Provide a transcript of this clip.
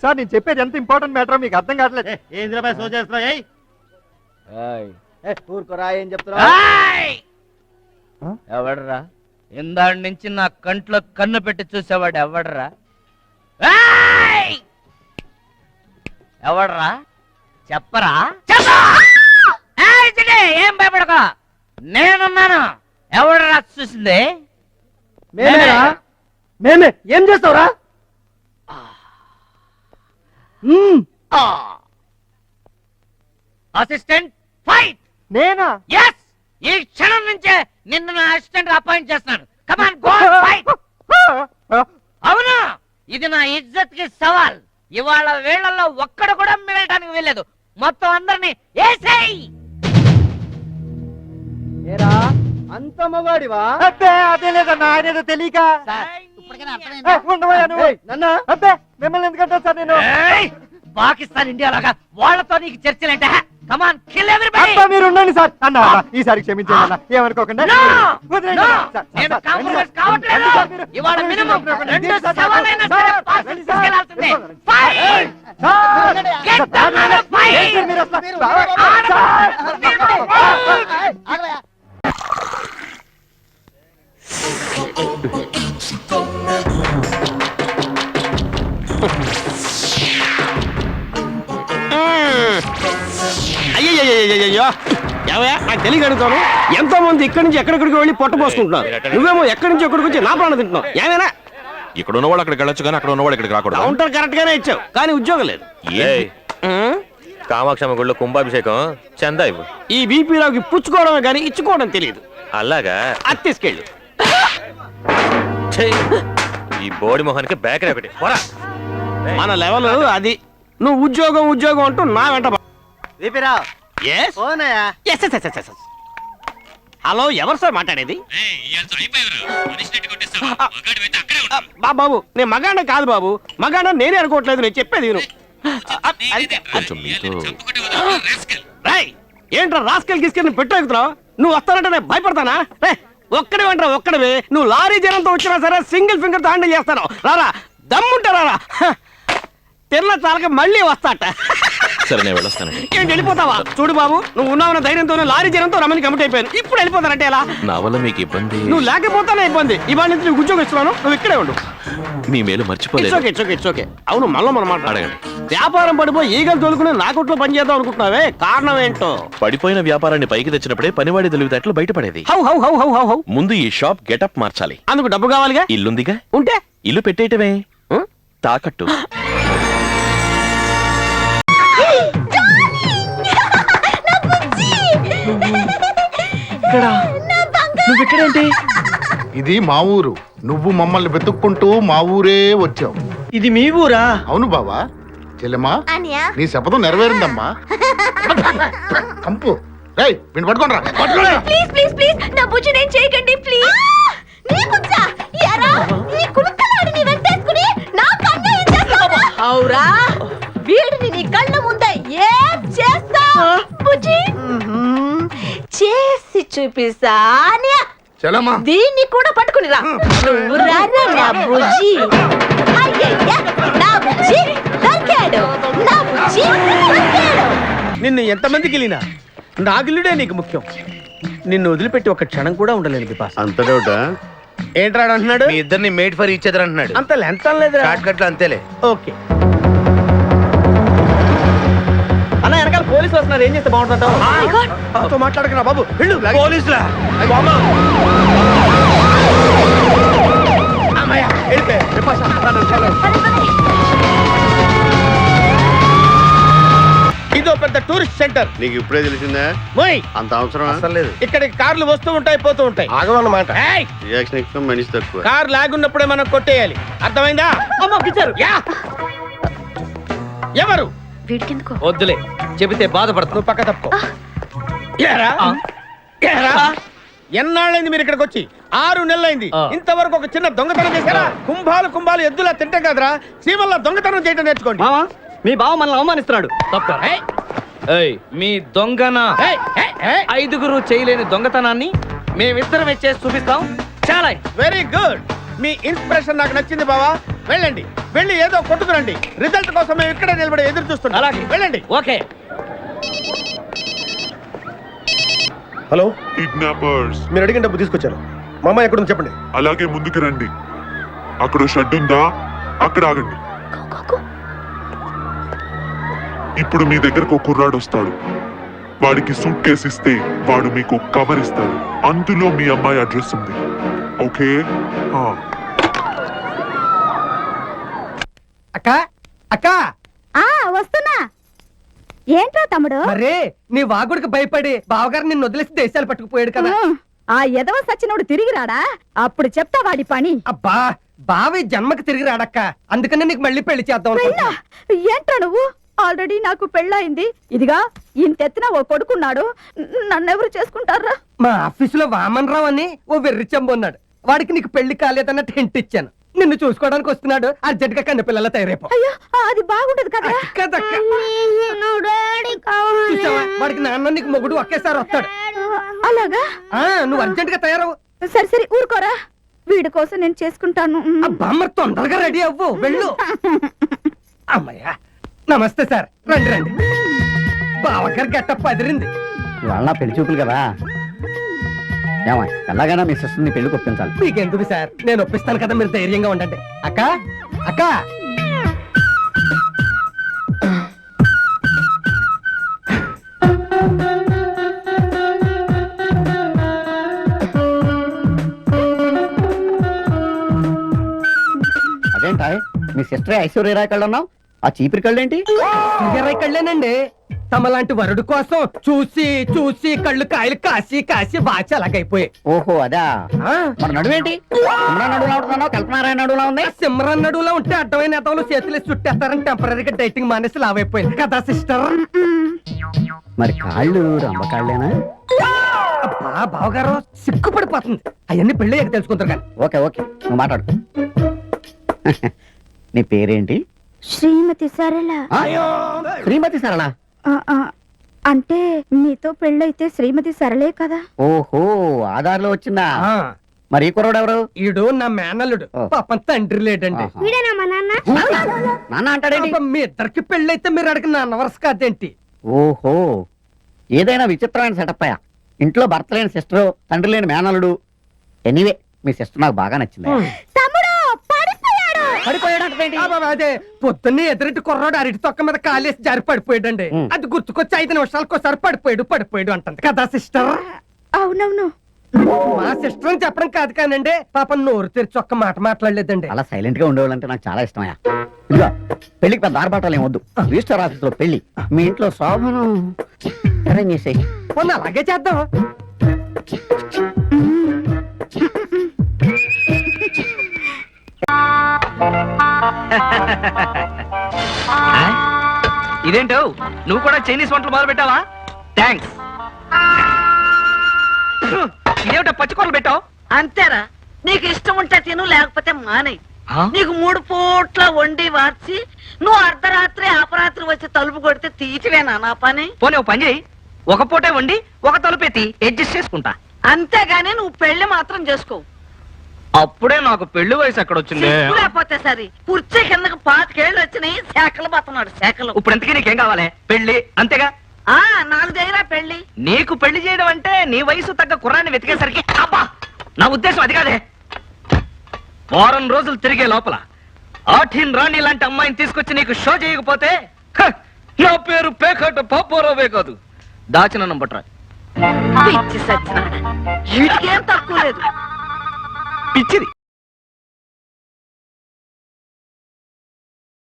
Sir నేను చెప్పేది ఎంత ఇంపార్టెంట్ మ్యాటర్ మీకు అర్థం కావట్లేదు. ఏంద్రపై సో చేస్తున్నావు? ఊరుకోరా, ఏం చెప్తున్నా? ఎవడరా ఇందాడి నుంచి నా కంట్లో కన్ను పెట్టి చూసేవాడు ఎవడరా? ఎవడరా చెప్పరా? ఏం భయపడక, నేనున్నాను. ఎవడరా చూసింది? మేమే. ఏం చేస్తావురా? Assistant fight. నేనా? yes ఈ క్షణం నుంచే నిన్ను నా అసిస్టెంట్ అపాయింట్ చేస్తున్నాను. Come on go fight. అవును, ఇది నా ఇజ్జత్ కి సవాల్. ఇవాళ వేళల్లో ఒక్కడ కూడా మిగలటానికి వెళ్ళలేదు. మొత్తం అందరినీ ఏసేయ్. ఏరా అంత మగాడివా? అబ్బే అదే లేదన్నా, ఆయనేదో తెలియక. అబ్బే మిమ్మల్ని ఎందుకంటా సార్ నేను? పాకిస్తాన్ ఇండియా లాగా వాళ్ళతో నీకు చర్చలేంటే? కమాన్ కిల్ ఎవ్రీబడీ. మీరు ఉండండి సార్. అన్న ఈసారి క్షమించండి అన్న, ఏమనుకోకుండా. నేను కాంప్రమైజ్ కావట్లేదు. ఇవాళ మినిమం 2 సవాలైనా సరే పాస్ తీసుకెళ్లాల్సిందే. Fight. Get down on the fight. అయ్యో ఏవయ్యా, నాకు తెలియక అడుగుతాను. ఎంతో మంది ఇక్కడి నుంచి ఎక్కడికి వెళ్ళి పొట్ట పోసుకుంటున్నారు. నువ్వేమో ఎక్కడి నుంచి ఎక్కడికి వచ్చి నా ప్రాణం తింటున్నావు. ఏమైనా ఇక్కడ ఉన్నవాళ్ళు అక్కడికి వెళ్ళొచ్చు కానీ అక్కడ ఉన్నవాళ్ళు ఇక్కడికి రాకూడదు. కౌంటర్ కరెక్ట్ గానే ఇచ్చావు, కానీ ఉద్యోగం లేదు. కామాక్షమ్మ గుడిలో కుంభాభిషేకం చందా ఇవ్వు. ఈ బీపీ రావుకి పుచ్చుకోవడమే కానీ ఇచ్చుకోవడం తెలియదు. అలాగా? అది తీసుకెళ్ళు. ఈ బోడి మొహానికి బేకరీ ఒకటి మన లెవెల్ అది. నువ్వు ఉద్యోగం ఉద్యోగం అంటూ నా వెంట. హలో, ఎవరు సార్ మాట్లాడేది? బాబు నేను మగాండ కాదు బాబు. మగాండ నేనే అనుకోవట్లేదు. నేను చెప్పేది విను. ఏంట్రా రాస్కెల్ గిస్కెల్ పెట్టు ఎక్కుతున్నావు? నువ్వు వస్తానంటే నేను భయపడతానా? ఒక్కడే అంటారా? ఒక్కడవే నువ్వు లారీ జనంతో వచ్చినా సరే సింగిల్ ఫింగర్ తో హ్యాండిల్ చేస్తాను. రారా, దమ్ముంటా రారా. తిన్న చాలక మళ్ళీ వస్తాట. సరే నేను వెళ్ళొస్తాను. ఏంటి వెళ్ళిపోతావా? చూడు బాబు, నువ్వు ఉన్నావున్న ధైర్యంతో లారీ జనంతో రమ్మని కమిట్ అయిపోయాను. ఇప్పుడు వెళ్ళిపోతానంటే ఎలా? నా వల్ల మీకు ఇబ్బంది? నువ్వు లేకపోతానే ఇబ్బంది. ఇవాళ నుంచి నువ్వు ఉద్యోగం ఇస్తున్నాను, నువ్వు ఇక్కడే ఉండు. మీ మేలు మర్చిపోలేదు. It's okay. అవును, మళ్ళీ మనం మాట్లాడగండి. వ్యాపారం పడిపోయి ఈగలు తోలుకుని నా కొట్లో పని చేద్దాం అనుకుంటున్నావే, కారణం ఏంటో? పడిపోయిన వ్యాపారాన్ని పైకి తెచ్చినప్పుడే పనివాడి తెలివితేటలు బయటపడేది. హౌ ముందు ఈ షాప్ గెటప్ మార్చాలి. అందుకు డబ్బు కావాలిగా. ఇల్లుందిగా, ఉంటే ఇల్లు పెట్టేయటమే తాకట్టు. నువ్విక్కడేంటి? ఇది మా ఊరు. నువ్వు మమ్మల్ని వెతుక్కుంటూ మా ఊరే వచ్చావు. ఇది మీ ఊరా? అవును బావా. చెల్లెమ్మా, నీ శపథం నెరవేరిందమ్మా. కంపు రేయ్, వీణ్ణి పట్టుకోండిరా. ప్లీజ్ ప్లీజ్ ప్లీజ్ నా బుజ్జి నేను చేయకండి ప్లీజ్. నీ బుజ్జా యారా ఈ కులుకలాడిని వెంటేసుకుని నా కన్ను ఏం చేస్తావా? ఔరా వీడిని నీ కళ్ళ ముందే ఏం చేస్తావ్ బుజ్జి? చేసి చూపిస్తానియా. చెల్లెమ్మా, దీన్ని కూడా పట్టుకుని రా. నువ్వు రారా నా బుజ్జి. అయ్యయ్యా నా బుజ్జి దొరికాడు. నా బుజ్జి దొరికాడు. నిన్ను ఎంతమందికి వెళ్ళినా నా గిల్లుడే నీకు ముఖ్యం. నిన్ను వదిలిపెట్టి ఒక క్షణం కూడా ఉండలేను బిపాస్. అంత డౌటా? ఏంట్రా అంటున్నాడు? మీ ఇద్దరిని మేడ్ ఫర్ ఈచ్ అదర్ అంటున్నాడు. అంత లెంత్ లేదు. షార్ట్ కట్ లో అంతేలే. ఓకే అన్న, వెనకాల పోలీసు వస్తున్నారు. ఏం చేస్తే బాగుంటుంటావు? మాట్లాడకరా బాబు. వెళ్ళు. పోలీసులా? ఇదో పెద్ద టూరిస్ట్ సెంటర్. నీకు ఇప్పుడే తెలిసిందా? మోయ్, అంత అవసరం అసలు లేదు. ఇక్కడికి కార్లు వస్తూ ఉంటాయి, పోతూ ఉంటాయి. ఆగమన్నమాట. ఏయ్, రియాక్షన్ ఎక్కువ, మనిషి తక్కువ. కార్ లాగున్నప్పుడే మనం కొట్టేయాలి. అర్థమైందా? యా. ఎవరు? వీడికెందుకో వద్దులే, చెబితే బాధపడుతుంది. పక్క తప్పుకో. ఏరా? ఏరా? ఎన్నాళ్ళైంది మీరు ఇక్కడికి వచ్చి? 6 నెలలైంది. ఇంతవరకు ఒక చిన్న దొంగతనం చేశారా? కుంభాలు ఎద్దులా తింటాం కదరా. సీమల్లా దొంగతనం చేయడం నేర్చుకోండి. మీ బావ మనల్ని అవమానిస్తున్నాడు. మీ దొంగన 5గురు చేయలేని దొంగతనాన్ని మేమిద్దరం చేసి చూపిస్తాం. చాలా వెరీ గుడ్. మీ ఇన్స్పిరేషన్ నాకు నచ్చింది బావా. వెళ్ళండి. వెళ్ళి ఏదో కొట్టుకురండి. రిజల్ట్ కోసం మేము ఇక్కడే నిలబడి ఎదురు చూస్తున్నాం. అలాగే. వెళ్ళండి. ఓకే. Hello, kidnappers. మీరు అడిగిన డబ్బు తీసుకొచ్చాను. మా అమ్మాయి ఎక్కడుంది చెప్పండి. అలాగే ముందుకు రండి. అక్కడ షెడ్ ఉందా, అక్కడ ఆగండి. ఇప్పుడు మీ దగ్గరకు ఒక కుర్రాడు వస్తాడు. వాడికి సూట్ కేసు ఇస్తే వాడు మీకు కవర్ ఇస్తాడు. అందులో మీ అమ్మాయి అడ్రస్ ఉంది. ఓకే? అక్క అక్క వస్తున్నా. ఏంట్రా తమ్ముడు? మరే నీ వాగుడికి భయపడి బావగారు నిన్ను వదిలేసి దేశాలు పట్టుకుపోయాడు కదా. ఆ ఎదవ సచ్చినోడు తిరిగి రాడా? అప్పుడు చెప్తా వాడి పని. అబ్బా, బావి జన్మకి తిరిగి రాడక్క. అందుకనే నీకు మళ్ళీ పెళ్లి చేద్దాం అనుకుంటున్నా. ఏంట్రా నువ్వు? ఆల్రెడీ నాకు పెళ్ళయింది. ఇదిగా ఇంతెత్తిన ఓ కొడుకున్నాడు. నన్నెవరు చేసుకుంటారా? మా ఆఫీసులో వామన్ రావు అని ఓ వెర్రి చెంబు ఉన్నాడు. వాడికి నీకు పెళ్లి కాలేదన్న టెంట్ ఇచ్చాను. నిన్ను చూసుకోవడానికి వస్తున్నాడు. అర్జెంట్ గా కన్న పిల్లల తయారైపో. అయ్యో, అది బాగుంటది కదా. కదక్క. చూసావా, వాడికి నాన్న నీకు మొగుడు ఒకేసారి వస్తాడు. అలాగా? నువ్వు అర్జెంట్ గా తయారవు. సరే సరే, ఊరుకోరా. వీడి కోసం నేను చేసుకుంటాను. అబ్బా, మరి తొందరగా రెడీ అవ్వు. వెళ్ళు. అమ్మయ్యా. నమస్తే సార్, రండి రండి. బావగారు గట్టప్ప అదిరింది. ఇవాళ నా పెళ్లి చూపులు కదా, ఏమా ఎలాగైనా మీ సిస్టర్ని పెళ్లికి ఒప్పించాలి. మీకెందుకు సార్, నేను ఒప్పిస్తాను కదా, మీరు ధైర్యంగా ఉండండి. అక్క అక్క, అదేంటా మీ సిస్టర్ ఐశ్వర్యరాయ్ కళ్ళు అన్నావు, ఆ చీపిరి కళ్ళు ఏంటి? కళ్ళేనండి. తమలాంటి వరుడు కోసం చూసి చూసి కళ్ళు కాయలు కాసి కాసి బాచి అలాగైపోయాయి. ఓహో అదా. మరి నడువేంటి? సిమ్రాన్ నడువులా ఉంటున్నావు, కల్పనారాయణ నడువులా ఉంది. సిమ్రాన్ నడువులా ఉంటే అడ్డమైన నేతలు చేతులు చుట్టేస్తారని టెంపరీగా డైటింగ్ మానేసి లావైపోయింది కదా సిస్టర్. మరి కాళ్ళు రంబ కాళ్ళేనా? అబ్బా బావగారు, సిగ్గుపడిపోతుంది. అవన్నీ పెళ్ళి తెలుసుకుంటారు కానీ. ఓకే ఓకే, నువ్వు మాట్లాడు. నీ పేరేంటి? శ్రీమతి సరళ. శ్రీమతి సరళ? అంటే నీతో పెళ్ళైతే శ్రీమతి సరళే కదా. ఓహో, ఆధార్లో వచ్చిందా? మరి ఈ కుర్రోడు ఎవరు? ఈడు నా మేనల్లుడు. పాపం తండ్రి లేడండి. నాన్న అంటాడేంటి? మీ ఇద్దరికి పెళ్ళైతే మీరు అడిగిన నాన్న వరుస కాదేంటి? ఓహో, ఏదైనా విచిత్రమైన సెటప్ అయ్యా. ఇంట్లో భర్త లేని సిస్టర్, తండ్రి లేని మేనల్లుడు. ఎనీవే, మీ సిస్టర్ నాకు బాగా నచ్చింది. అదే పొద్దున్నే ఎదురింటి కుర్రాడు అరటి తొక్క మీద కాలేసి జారి పడిపోయాడండి. అది గుర్తుకొచ్చి 5 నిమిషాలకు ఒకసారి పడిపోయాడు అంటుంది కదా సిస్టర్. అవునవును, మా సిస్టర్ అని చెప్పడం కాదు కానండి, పాపం నోరు తెరిచి ఒక్క మాట మాట్లాడలేదండి. అలా సైలెంట్ గా ఉండేవాళ్ళంటే నాకు చాలా ఇష్టమయ్యా. ఇదిగో, పెళ్లికి పెద్ద ఆర్భాటాలు ఏం వద్దు. రిజిస్టర్ ఆఫీస్ లో పెళ్లి, మీ ఇంట్లో శోభను అరేంజ్ చేసేయి. మొన్న అలాగే చేద్దాం. ఇదేంటో నువ్వు కూడా చైనీస్ వంటలు మొదలు పెట్టావా? థ్యాంక్స్. ఇదేమిటో పచ్చికూరలు పెట్టావు? అంతేరా, నీకు ఇష్టం ఉంటే తిను, లేకపోతే మానే. నీకు 3 పూట్ల వండి వార్చి నువ్వు అర్ధరాత్రి అపరాత్రి వచ్చి తలుపు కొడితే తీసివేనా నా పని? పోనీ ఓ పని చేయి, ఒక పూటే వండి ఒక తలుపెత్తి అడ్జస్ట్ చేసుకుంటా. అంతేగాని నువ్వు పెళ్లి మాత్రం చేసుకో. అప్పుడే నాకు పెళ్లి వయసు ఎక్కడ వచ్చింది? లేకపోతే సరి కుర్చీ కిందకి 5 ఏళ్ళు వచ్చినాయి, శాఖలు పోతున్నాడు శాఖలు. ఇప్పుడు ఎంతకీ నీకేం కావాలి? పెళ్లి అంతేగా? నాకు చేయరా పెళ్లి. నీకు పెళ్లి చేయడం అంటే నీ వయసు తగ్గ కుర్రాన్ని వెతికేసరికి. అబ్బా, నా ఉద్దేశం అది కాదే. వారం రోజులు తిరిగే లోపల ఆఠీన్ రాణి లాంటి అమ్మాయిని తీసుకొచ్చి నీకు షో చేయకపోతే నా పేరు పేకట పాపోరావే కాదు, దాచిన నంబట్రా. పిచ్చి సచ్చినాడా, వీటికేం తక్కువ లేదు. పిచ్చిది.